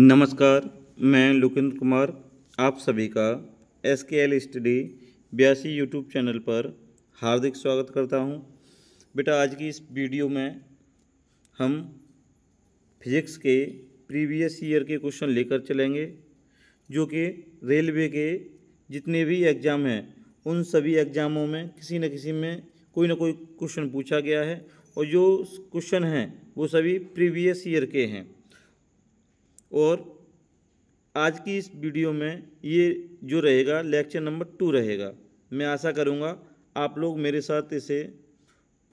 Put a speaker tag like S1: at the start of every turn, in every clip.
S1: नमस्कार, मैं लोकेंद्र कुमार आप सभी का SKL स्टडी 82 यूट्यूब चैनल पर हार्दिक स्वागत करता हूं। बेटा, आज की इस वीडियो में हम फिजिक्स के प्रीवियस ईयर के क्वेश्चन लेकर चलेंगे, जो कि रेलवे के जितने भी एग्ज़ाम हैं उन सभी एग्ज़ामों में किसी न किसी में कोई ना कोई क्वेश्चन पूछा गया है, और जो क्वेश्चन हैं वो सभी प्रीवियस ईयर के हैं। और आज की इस वीडियो में ये जो रहेगा लेक्चर नंबर 2 रहेगा। मैं आशा करूँगा आप लोग मेरे साथ इसे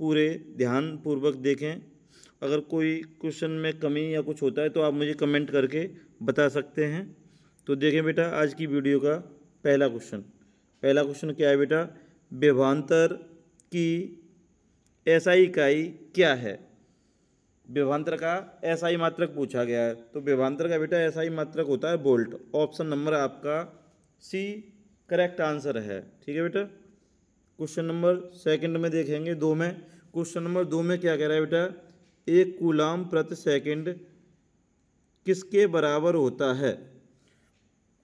S1: पूरे ध्यानपूर्वक देखें। अगर कोई क्वेश्चन में कमी या कुछ होता है तो आप मुझे कमेंट करके बता सकते हैं। तो देखें बेटा, आज की वीडियो का पहला क्वेश्चन क्या है बेटा? विभवांतर की SI इकाई क्या है? विभवांतर का SI मात्रक पूछा गया है। तो विभवांतर का बेटा SI मात्रक होता है वोल्ट। ऑप्शन नंबर आपका C करेक्ट आंसर है। ठीक है बेटा। क्वेश्चन नंबर सेकंड में देखेंगे 2 में। क्वेश्चन नंबर 2 में क्या कह रहा है बेटा? 1 कूलाम प्रति सेकंड किसके बराबर होता है?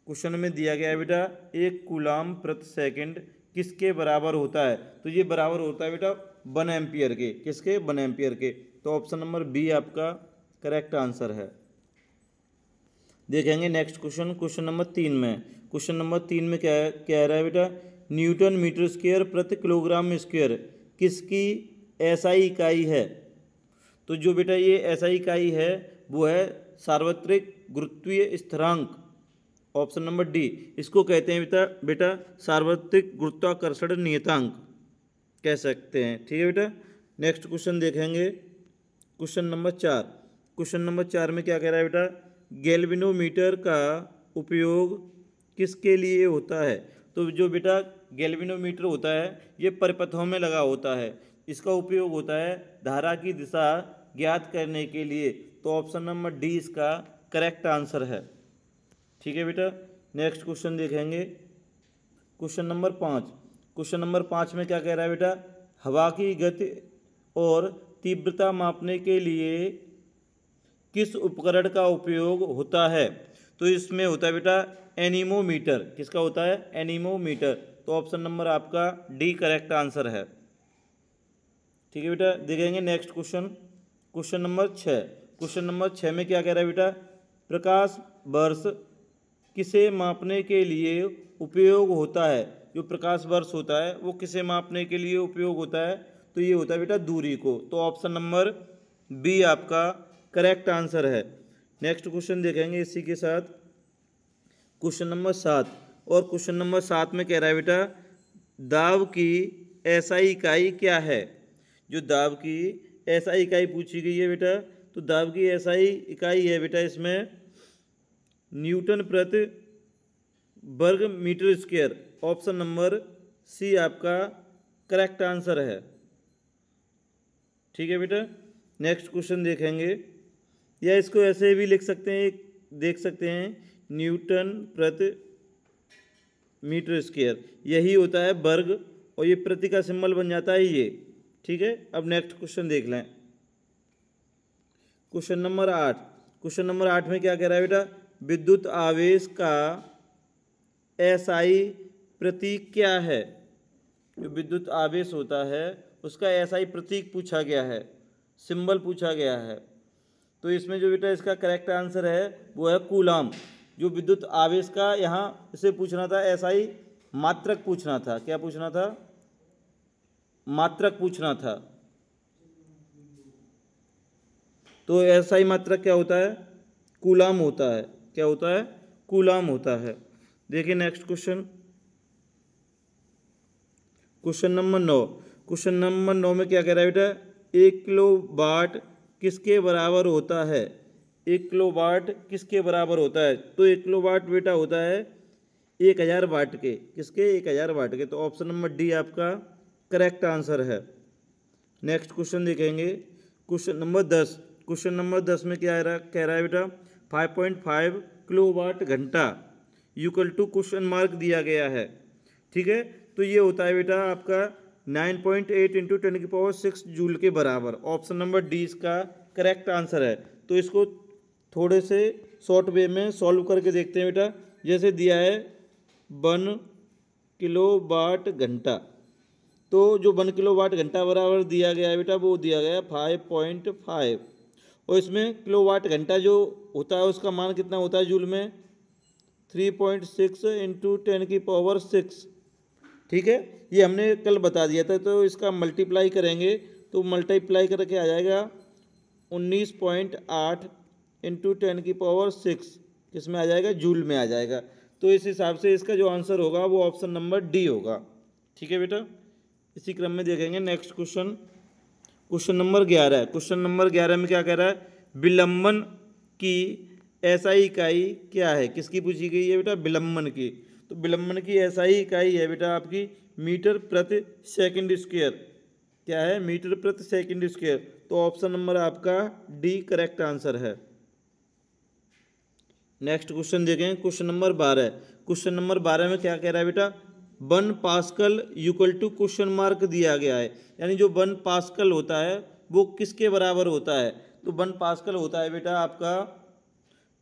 S1: क्वेश्चन में दिया गया है बेटा 1 कूलाम प्रति सेकंड किसके बराबर होता है? तो ये बराबर होता है बेटा 1 एम्पियर के। किसके? 1 एम्पियर के। तो ऑप्शन नंबर बी आपका करेक्ट आंसर है। देखेंगे नेक्स्ट क्वेश्चन नंबर 3 में। क्वेश्चन नंबर 3 में क्या कह रहा है बेटा? न्यूटन मीटर स्क्वायर प्रति किलोग्राम स्क्वायर किसकी SI इकाई है? तो जो बेटा ये SI इकाई है वो है सार्वत्रिक गुरुत्वीय स्थिरांक। ऑप्शन नंबर डी, इसको कहते हैं बेटा सार्वत्रिक गुरुत्वाकर्षण नियतांक कह सकते हैं। ठीक है बेटा। नेक्स्ट क्वेश्चन देखेंगे क्वेश्चन नंबर 4 में क्या कह रहा है बेटा? गैल्वेनोमीटर का उपयोग किसके लिए होता है? तो जो बेटा गैल्वेनोमीटर होता है ये परिपथों में लगा होता है। इसका उपयोग होता है धारा की दिशा ज्ञात करने के लिए। तो ऑप्शन नंबर डी इसका करेक्ट आंसर है। ठीक है बेटा। नेक्स्ट क्वेश्चन देखेंगे क्वेश्चन नंबर 5 में क्या कह रहा है बेटा? हवा की गति और तीव्रता मापने के लिए किस उपकरण का उपयोग होता है? तो इसमें होता है बेटा एनीमोमीटर। किसका होता है? एनीमोमीटर। तो ऑप्शन नंबर आपका डी करेक्ट आंसर है। ठीक है बेटा। देखेंगे नेक्स्ट क्वेश्चन नंबर 6 में क्या कह रहा है बेटा? प्रकाश वर्ष किसे मापने के लिए उपयोग होता है? जो प्रकाश वर्ष होता है वो किसे मापने के लिए उपयोग होता है? तो ये होता है बेटा दूरी को। तो ऑप्शन नंबर बी आपका करेक्ट आंसर है। नेक्स्ट क्वेश्चन देखेंगे इसी के साथ क्वेश्चन नंबर 7। और क्वेश्चन नंबर 7 में कह रहा है बेटा दाब की SI इकाई क्या है? जो दाब की SI इकाई पूछी गई है बेटा, तो दाब की SI इकाई है बेटा इसमें न्यूटन प्रति वर्ग metre square. Option number C आपका करेक्ट आंसर है। ठीक है बेटा। नेक्स्ट क्वेश्चन देखेंगे, या इसको ऐसे भी लिख सकते हैं, देख सकते हैं न्यूटन प्रति मीटर स्क्वायर, यही होता है वर्ग, और ये प्रति का सिंबल बन जाता है ये। ठीक है। अब नेक्स्ट क्वेश्चन देख लें क्वेश्चन नंबर 8 में क्या कह रहा है बेटा? विद्युत आवेश का SI प्रतीक क्या है? जो विद्युत आवेश होता है उसका SI प्रतीक पूछा गया है, सिंबल पूछा गया है। तो इसमें जो बेटा इसका करेक्ट आंसर है वो है कूलाम। जो विद्युत आवेश का यहाँ इसे पूछना था SI मात्रक पूछना था। क्या पूछना था? मात्रक पूछना था। तो SI मात्रक क्या होता है? कूलाम होता है। क्या होता है? कूलाम होता है। देखिए नेक्स्ट क्वेश्चन नंबर 9 में क्या कह रहा है बेटा? 1 किलोवाट किसके बराबर होता है? 1 किलोवाट किसके बराबर होता है? तो 1 किलोवाट बेटा होता है 1000 वाट के। किसके? 1000 वाट के। तो ऑप्शन नंबर डी आपका करेक्ट आंसर है। नेक्स्ट क्वेश्चन देखेंगे क्वेश्चन नंबर 10 में क्या कह रहा है बेटा? 5.5 किलोवाट घंटा इक्वल टू क्वेश्चन मार्क दिया गया है। ठीक है। तो ये होता है बेटा आपका 9.8 इंटू 10⁶ जूल के बराबर। ऑप्शन नंबर डी इसका करेक्ट आंसर है। तो इसको थोड़े से शॉर्ट वे में सॉल्व करके देखते हैं बेटा। जैसे दिया है 1 किलोवाट घंटा, तो जो 1 किलोवाट घंटा बराबर दिया गया है बेटा वो दिया गया 5.5, और इसमें किलोवाट घंटा जो होता है उसका मान कितना होता है जूल में 3.6 इंटू 10⁻⁶। ठीक है, ये हमने कल बता दिया था। तो इसका मल्टीप्लाई करेंगे तो मल्टीप्लाई करके आ जाएगा 19.8 इंटू 10⁻⁶, किसमें आ जाएगा जूल में आ जाएगा। तो इस हिसाब से इसका जो आंसर होगा वो ऑप्शन नंबर डी होगा। ठीक है बेटा, इसी क्रम में देखेंगे next question, question number 11। Question number 11 में क्या कह रहा है, विलंबन की एसआई इकाई क्या है। किसकी पूछी गई है बेटा, विलंबन की। तो विलंबन की एसआई इकाई है बेटा आपकी मीटर प्रति सेकंड स्क्वायर। क्या है, मीटर प्रति सेकंड स्क्वायर। तो ऑप्शन नंबर आपका डी करेक्ट आंसर है। नेक्स्ट क्वेश्चन देखें, क्वेश्चन नंबर 12। क्वेश्चन नंबर 12 में क्या कह रहा है बेटा, 1 pascal equal to question mark दिया गया है। यानी जो 1 पास्कल होता है वो किसके बराबर होता है। तो 1 पास्कल होता है बेटा आपका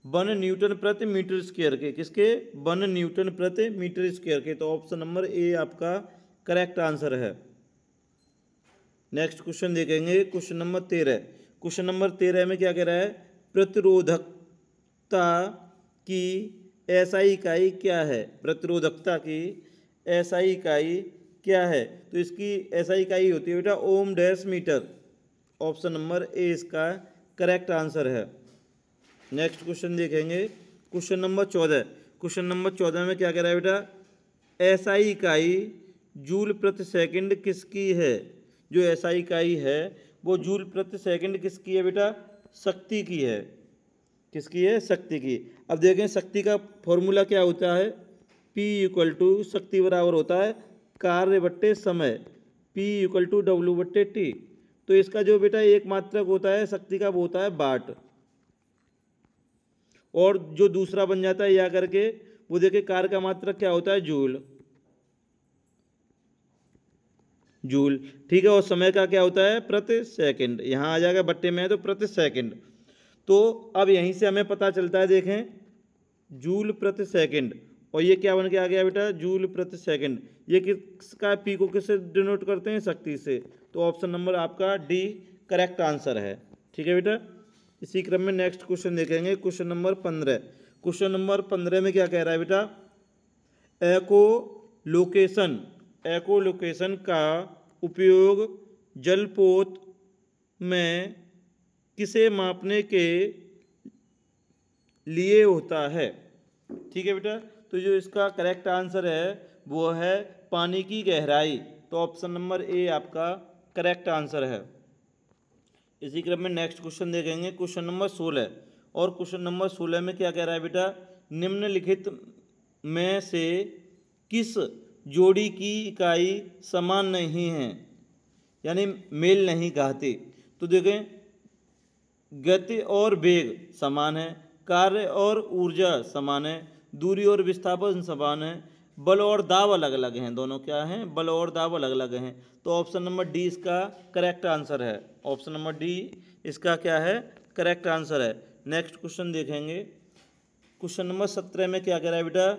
S1: 1 न्यूटन प्रति मीटर स्क्वायर के। किसके, 1 न्यूटन प्रति मीटर स्क्वायर के। तो ऑप्शन नंबर ए आपका करेक्ट आंसर है। नेक्स्ट क्वेश्चन देखेंगे, क्वेश्चन नंबर 13। क्वेश्चन नंबर 13 में क्या कह रहा है, प्रतिरोधकता की एसआई इकाई क्या है। प्रतिरोधकता की एसआई इकाई क्या है। तो इसकी एसआई इकाई होती है बेटा ohm dash metre. Option number A इसका करेक्ट आंसर है। नेक्स्ट क्वेश्चन देखेंगे, क्वेश्चन नंबर 14। क्वेश्चन नंबर 14 में क्या कह रहा है बेटा, एसआई इकाई जूल प्रति सेकंड किसकी है। जो एसआई इकाई है वो जूल प्रति सेकंड किसकी है बेटा, शक्ति की है। किसकी है, शक्ति की। अब देखें शक्ति का फॉर्मूला क्या होता है, P इक्वल टू शक्ति बराबर होता है कार्य बट्टे समय, P इक्वल टू W बट्टे T। तो इसका जो बेटा एक मात्रक होता है शक्ति का वो होता है वाट, और जो दूसरा बन जाता है या करके वो देखिए कार्य का मात्रक क्या होता है जूल। जूल, ठीक है, और समय का क्या होता है प्रति सेकंड। यहाँ आ जाएगा बट्टे में है तो प्रति सेकंड। तो अब यहीं से हमें पता चलता है, देखें जूल प्रति सेकंड, और ये क्या बन के आ गया बेटा जूल प्रति सेकंड। ये किसका, पी को किससे डिनोट करते हैं, शक्ति से। तो ऑप्शन नंबर आपका डी करेक्ट आंसर है। ठीक है बेटा, इसी क्रम में नेक्स्ट क्वेश्चन देखेंगे, क्वेश्चन नंबर 15। क्वेश्चन नंबर 15 में क्या कह रहा है बेटा, एकोलोकेशन का उपयोग जलपोत में किसे मापने के लिए होता है। ठीक है बेटा, तो जो इसका करेक्ट आंसर है वो है पानी की गहराई। तो ऑप्शन नंबर ए आपका करेक्ट आंसर है। इसी क्रम में नेक्स्ट क्वेश्चन देखेंगे, क्वेश्चन नंबर 16। और क्वेश्चन नंबर 16 में क्या कह रहा है बेटा, निम्नलिखित में से किस जोड़ी की इकाई समान नहीं है, यानी मेल नहीं खाती। तो देखें गति और वेग समान है, कार्य और ऊर्जा समान है, दूरी और विस्थापन समान है, बल और दाब अलग अलग हैं। दोनों क्या हैं, बल और दाब अलग अलग हैं। तो ऑप्शन नंबर डी इसका करेक्ट आंसर है। ऑप्शन नंबर डी इसका क्या है, करेक्ट आंसर है। नेक्स्ट क्वेश्चन देखेंगे, क्वेश्चन नंबर 17 में क्या कह रहा है बेटा,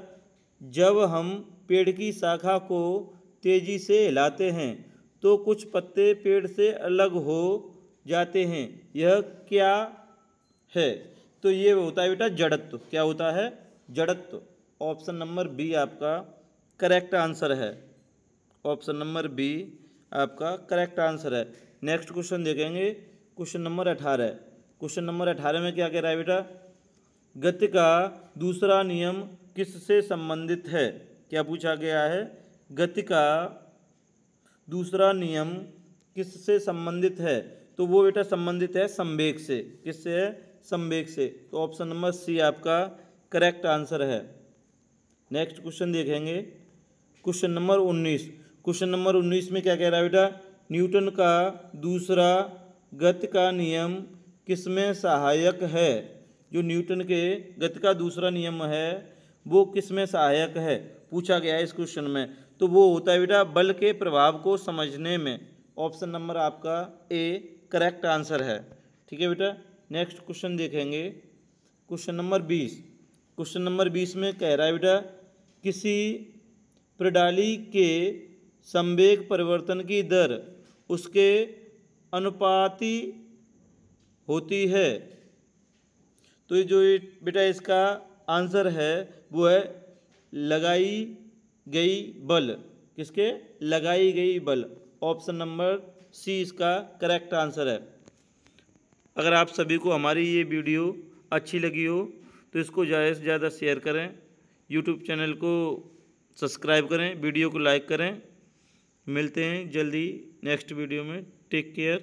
S1: जब हम पेड़ की शाखा को तेजी से हिलाते हैं तो कुछ पत्ते पेड़ से अलग हो जाते हैं, यह क्या है। तो ये होता है बेटा जड़त्व। क्या होता है, जड़त्व। ऑप्शन नंबर बी आपका करेक्ट आंसर है। ऑप्शन नंबर बी आपका करेक्ट आंसर है। नेक्स्ट क्वेश्चन देखेंगे, क्वेश्चन नंबर 18। क्वेश्चन नंबर 18 में क्या कह रहा है बेटा, गति का दूसरा नियम किससे संबंधित है। क्या पूछा गया है, गति का दूसरा नियम किससे संबंधित है। तो वो बेटा संबंधित है संवेग से। किससे है, संवेग से। तो ऑप्शन नंबर सी आपका करेक्ट आंसर है। नेक्स्ट क्वेश्चन देखेंगे, क्वेश्चन नंबर 19। क्वेश्चन नंबर 19 में क्या कह रहा है बेटा, न्यूटन का दूसरा गति का नियम किसमें सहायक है। जो न्यूटन के गति का दूसरा नियम है वो किसमें सहायक है, पूछा गया है इस क्वेश्चन में। तो वो होता है बेटा बल के प्रभाव को समझने में। ऑप्शन नंबर आपका ए करेक्ट आंसर है। ठीक है बेटा, नेक्स्ट क्वेश्चन देखेंगे, क्वेश्चन नंबर 20। क्वेश्चन नंबर 20 में कह रहा है बेटा किसी प्रणाली के संवेग परिवर्तन की दर उसके अनुपाती होती है। तो ये जो बेटा इसका आंसर है वो है लगाई गई बल। किसके? लगाई गई बल। ऑप्शन नंबर सी इसका करेक्ट आंसर है। अगर आप सभी को हमारी ये वीडियो अच्छी लगी हो तो इसको ज़्यादा से ज़्यादा शेयर करें, यूट्यूब चैनल को सब्सक्राइब करें, वीडियो को लाइक करें। मिलते हैं जल्दी नेक्स्ट वीडियो में। Take care.